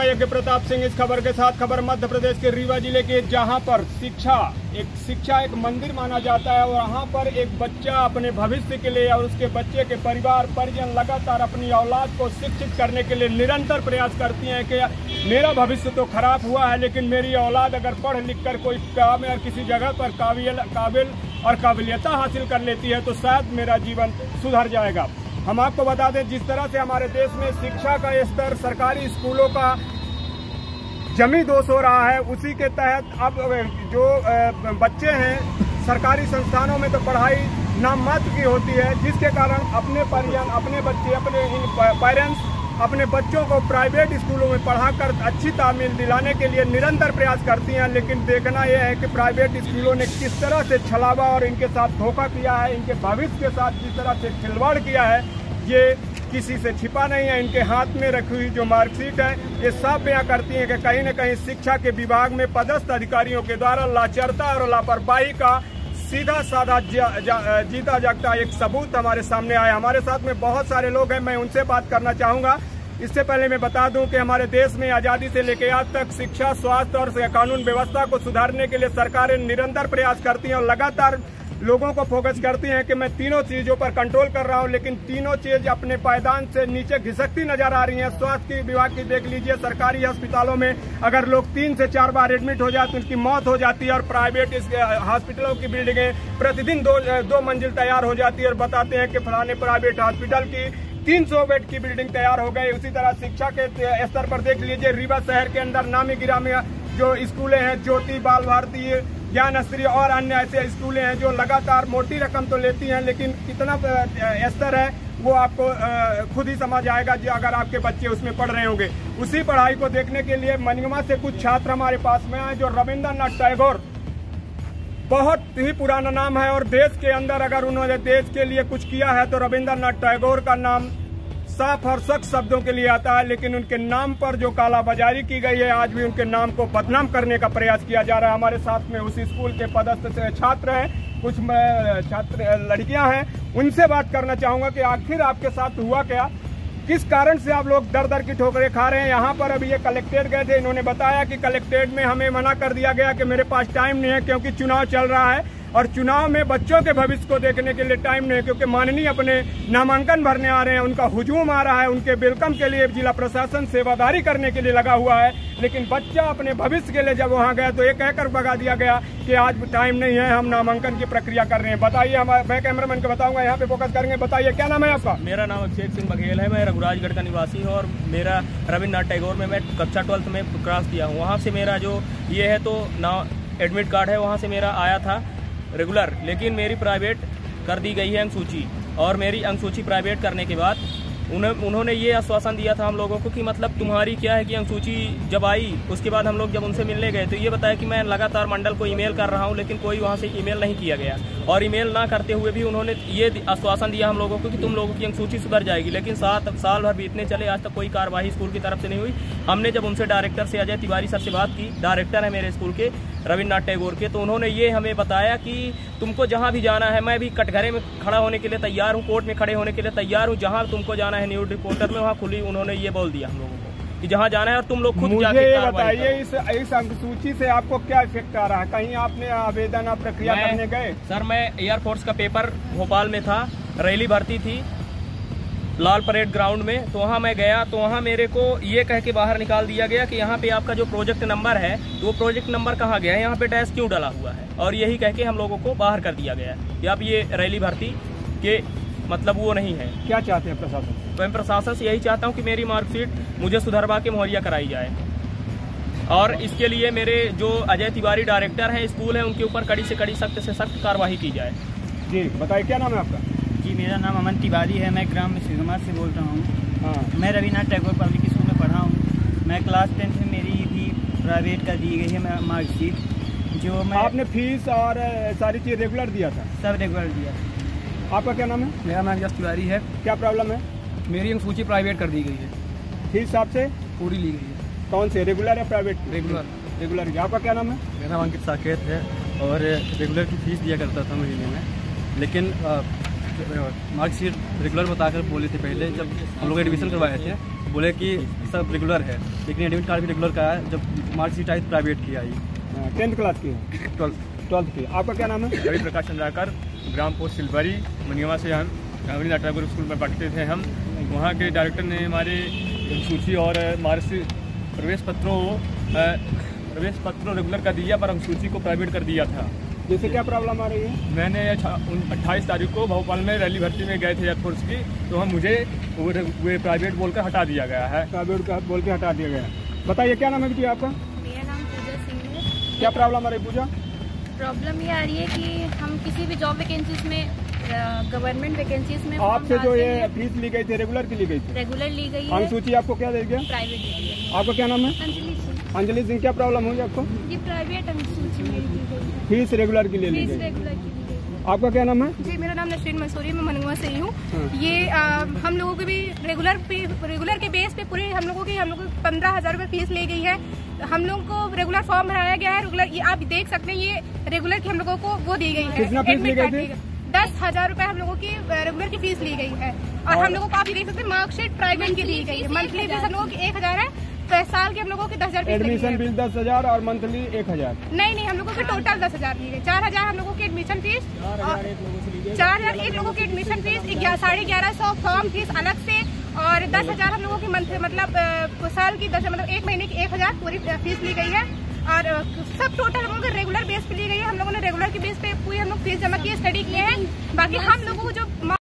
मैं यज्ञ प्रताप सिंह इस खबर के साथ खबर मध्य प्रदेश के रीवा जिले के, जहां पर शिक्षा एक मंदिर माना जाता है। वहां पर एक बच्चा अपने भविष्य के लिए और उसके बच्चे के परिवार परिजन लगातार अपनी औलाद को शिक्षित करने के लिए निरंतर प्रयास करती हैं कि मेरा भविष्य तो खराब हुआ है, लेकिन मेरी औलाद अगर पढ़ लिख कर कोई काम या किसी जगह पर काबिल और काबिलियत हासिल कर लेती है तो शायद मेरा जीवन सुधर जाएगा। हम आपको बता दें, जिस तरह से हमारे देश में शिक्षा का स्तर सरकारी स्कूलों का जमी दोष हो रहा है, उसी के तहत अब जो बच्चे हैं सरकारी संस्थानों में तो पढ़ाई नाम मात्र की होती है, जिसके कारण अपने परिजन, अपने बच्चे, अपने पेरेंट्स अपने बच्चों को प्राइवेट स्कूलों में पढ़ाकर अच्छी तालीम दिलाने के लिए निरंतर प्रयास करती हैं। लेकिन देखना यह है कि प्राइवेट स्कूलों ने किस तरह से छलावा और इनके साथ धोखा किया है, इनके भविष्य के साथ जिस तरह से खिलवाड़ किया है, ये किसी से छिपा नहीं है। इनके हाथ में रखी हुई जो मार्कशीट है ये साफ बयां करती है कि कहीं न कहीं शिक्षा के विभाग में पदस्थ अधिकारियों के द्वारा लाचारता और लापरवाही का सीधा साधा जीता जागता एक सबूत हमारे सामने आया। हमारे साथ में बहुत सारे लोग हैं, मैं उनसे बात करना चाहूँगा। इससे पहले मैं बता दूं कि हमारे देश में आज़ादी से लेकर आज तक शिक्षा, स्वास्थ्य और कानून व्यवस्था को सुधारने के लिए सरकारें निरंतर प्रयास करती हैं और लगातार लोगों को फोकस करती हैं कि मैं तीनों चीज़ों पर कंट्रोल कर रहा हूं, लेकिन तीनों चीज़ अपने पायदान से नीचे घिसकती नजर आ रही हैं। स्वास्थ्य विभाग की देख लीजिए, सरकारी अस्पतालों में अगर लोग 3 से 4 बार एडमिट हो जाए तो उनकी मौत हो जाती है, और प्राइवेट हॉस्पिटलों की बिल्डिंगें प्रतिदिन दो मंजिल तैयार हो जाती है और बताते हैं कि फलाने प्राइवेट हॉस्पिटल की 300 बेड की बिल्डिंग तैयार हो गई। उसी तरह शिक्षा के स्तर पर देख लीजिए, रीवा शहर के अंदर नामी गिरामी जो स्कूलें हैं, ज्योति, बाल भारती, ज्ञानश्री और अन्य ऐसे स्कूलें हैं जो लगातार मोटी रकम तो लेती हैं, लेकिन कितना स्तर है वो आपको खुद ही समझ आएगा जो अगर आपके बच्चे उसमें पढ़ रहे होंगे। उसी पढ़ाई को देखने के लिए मनिगमा से कुछ छात्र हमारे पास में आए जो रविंद्रनाथ टैगोर, बहुत ही पुराना नाम है और देश के अंदर अगर उन्होंने देश के लिए कुछ किया है तो रविंद्रनाथ टैगोर का नाम साफ और सख्त शब्दों के लिए आता है। लेकिन उनके नाम पर जो कालाबाजारी की गई है, आज भी उनके नाम को बदनाम करने का प्रयास किया जा रहा है। हमारे साथ में उसी स्कूल के पदस्थ छात्र हैं, कुछ छात्र लड़कियां हैं, उनसे बात करना चाहूंगा कि आखिर आपके साथ हुआ क्या, किस कारण से आप लोग दर दर की ठोकरें खा रहे हैं। यहाँ पर अभी ये कलेक्ट्रेट गए थे, इन्होंने बताया कि कलेक्ट्रेट में हमें मना कर दिया गया कि मेरे पास टाइम नहीं है क्योंकि चुनाव चल रहा है, और चुनाव में बच्चों के भविष्य को देखने के लिए टाइम नहीं है, क्योंकि माननीय अपने नामांकन भरने आ रहे हैं, उनका हुजूम आ रहा है, उनके वेलकम के लिए जिला प्रशासन सेवादारी करने के लिए लगा हुआ है। लेकिन बच्चा अपने भविष्य के लिए जब वहाँ गया तो ये कहकर भगा दिया गया कि आज टाइम नहीं है, हम नामांकन की प्रक्रिया कर रहे हैं। बताइए, मैं कैमरामैन को बताऊंगा, यहाँ पे फोकस करेंगे। बताइए क्या नाम है आपका? मेरा नाम अभिषेक सिंह बघेल है, मैं रघुराजगढ़ का निवासी हूँ और मेरा रविन्द्रनाथ टैगोर में मैं कक्षा 12th में क्रॉस किया हूँ। वहाँ से मेरा जो ये है तो एडमिट कार्ड है, वहाँ से मेरा आया था रेगुलर, लेकिन मेरी प्राइवेट कर दी गई है अंकसूची। और मेरी अंकसूची प्राइवेट करने के बाद उन्होंने ये आश्वासन दिया था हम लोगों को कि मतलब तुम्हारी क्या है कि अंकसूची जब आई उसके बाद हम लोग जब उनसे मिलने गए तो ये बताया कि मैं लगातार मंडल को ईमेल कर रहा हूं, लेकिन कोई वहां से ईमेल नहीं किया गया। और ईमेल ना करते हुए भी उन्होंने ये आश्वासन दिया हम लोगों को कि तुम लोगों की अंकसूची सुधर जाएगी, लेकिन साल भर बीतने चले, आज तक कोई कार्रवाई स्कूल की तरफ से नहीं हुई। हमने जब उनसे डायरेक्टर से अजय तिवारी सर से बात की, डायरेक्टर है मेरे स्कूल के रविन्द्रनाथ टैगोर के, तो उन्होंने ये हमें बताया कि तुमको जहाँ भी जाना है, मैं भी कटघरे में खड़ा होने के लिए तैयार हूँ, कोर्ट में खड़े होने के लिए तैयार हूँ, जहाँ तुमको जाना है न्यूज़ रिपोर्टर में वहाँ खुली। उन्होंने ये बोल दिया हम लोगों को कि जहाँ जाना है और तुम लोग खुद जाके बताइए इस अंकसूची से आपको क्या इफेक्ट आ रहा है? कहीं आपने आवेदन प्रक्रिया करने गए? सर, मैं एयरफोर्स का पेपर भोपाल में था, रैली भर्ती थी लाल परेड ग्राउंड में, तो वहाँ मैं गया तो वहाँ मेरे को ये कह के बाहर निकाल दिया गया कि यहाँ पे आपका जो प्रोजेक्ट नंबर है तो वो प्रोजेक्ट नंबर कहाँ गया है, यहाँ पे डैश क्यों डाला हुआ है, और यही कह के हम लोगों को बाहर कर दिया गया है कि आप ये रैली भर्ती के मतलब वो नहीं है। क्या चाहते हैं प्रशासन? तो मैं प्रशासन से यही चाहता हूँ कि मेरी मार्कशीट मुझे सुधरवा के मुहैया कराई जाए, और इसके लिए मेरे जो अजय तिवारी डायरेक्टर हैं स्कूल है उनके ऊपर कड़ी से कड़ी, सख्त से सख्त कार्रवाई की जाए। जी बताइए क्या नाम है आपका? जी मेरा नाम अमन तिवारी है, मैं ग्राम में सिंगमा से बोल रहा हूँ। हाँ, मैं रविन्द्रनाथ टैगोर पब्लिक स्कूल में पढ़ा हूँ। मैं क्लास 10th में मेरी भी प्राइवेट का दी गई है मार्कशीट। जो मैं आपने फीस और सारी चीज़ रेगुलर दिया था? सब रेगुलर दिया। आपका क्या नाम है? मेरा नाम यश तिवारी है। क्या प्रॉब्लम है? मेरी अंकसूची प्राइवेट कर दी गई है। फीस आपसे पूरी ली गई है। कौन से, रेगुलर या प्राइवेट? रेगुलर। आपका क्या नाम है? मेरा नाम अंकित साकेत है और रेगुलर की फीस दिया करता था महीने में, लेकिन मार्कशीट रेगुलर बताकर बोले थे पहले जब हम लोग एडमिशन करवाए थे, बोले कि सब रेगुलर है, लेकिन एडमिट कार्ड भी रेगुलर का है। जब मार्कशीट आई तो प्राइवेट की आई। 10th क्लास की है? 12th की। आपका क्या नाम है? रवि प्रकाश चंद्राकर, ग्राम पोस्ट सिलवरी, मनियवा से हम रवीन्द्रनाथ टैगोर स्कूल में पढ़ते थे हम। वहाँ के डायरेक्टर ने हमारे सूची और प्रवेश पत्रों रेगुलर कर दिया, पर हम सूची को प्राइवेट कर दिया था। जैसे क्या प्रॉब्लम आ रही है? मैंने 28 तारीख को भोपाल में रैली भर्ती में गए थे एयरफोर्स की, तो मुझे वो प्राइवेट बोलकर हटा दिया गया है। प्राइवेट का बोल के हटा दिया गया। बताइए क्या नाम है बेटी आपका? मेरा नाम पूजा सिंह है। क्या प्रॉब्लम आ रही है पूजा? प्रॉब्लम ये आ रही है कि हम किसी भी जॉब वैकेंसीज में, गवर्नमेंट वैकेंसीज में आपसे जो ये फीस ली गई थी रेगुलर की ली गई थी? रेगुलर ली गई है। अनुसूची आपको क्या दे गया? प्राइवेट ली गई। आपका क्या नाम है? अंजलि सिंह। अंजलि सिंह, क्या प्रॉब्लम हुई आपको? जी प्राइवेट अनुसूची मेरी ली गई है। फीस रेगुलर की ले ली फीस गई। रेगुलर की ली गई। आपका क्या नाम है? जी मेरा नाम नशरीन मंसूरी, मैं मनगुआ से ही हूँ। हाँ। ये हम लोगों के भी रेगुलर के बेस पे पूरे हम लोगों की 15,000 रुपये फीस ली गई है। हम लोगों को रेगुलर फॉर्म भराया गया है। रेगुलर ये आप देख सकते हैं, ये रेगुलर की हम लोगों को वो दी गई है। कितना फीस ली गई थी? 10,000 रुपये हम लोगों की रेगुलर की फीस ली गई है। और हम लोगों को आप ये देख सकते हैं मार्कशीट प्राइवेट की दी गई है। मंथली फीस हम लोगों की 1,000 है, तो साल की हम लोगों की 10,000 एडमिशन फीस 10,000 और मंथली 1,000। नहीं, हम लोगों की टोटल 10,000 दी गई। 4,000 हम लोगों की एडमिशन फीस, 4,000 एक लोगों की एडमिशन फीस, 1150 फॉर्म फीस अलग से, और 10,000 हम लोगों की मंथ मतलब साल की 10 मतलब 1 महीने की 1,000 पूरी फीस ली गई है। और सब टोटल हम लोगों को रेगुलर बेस पे ली गई है। हम लोगों ने रेगुलर के बेस पे पूरी हम लोग फीस जमा की, स्टडी किए हैं। बाकी हम लोगों को जो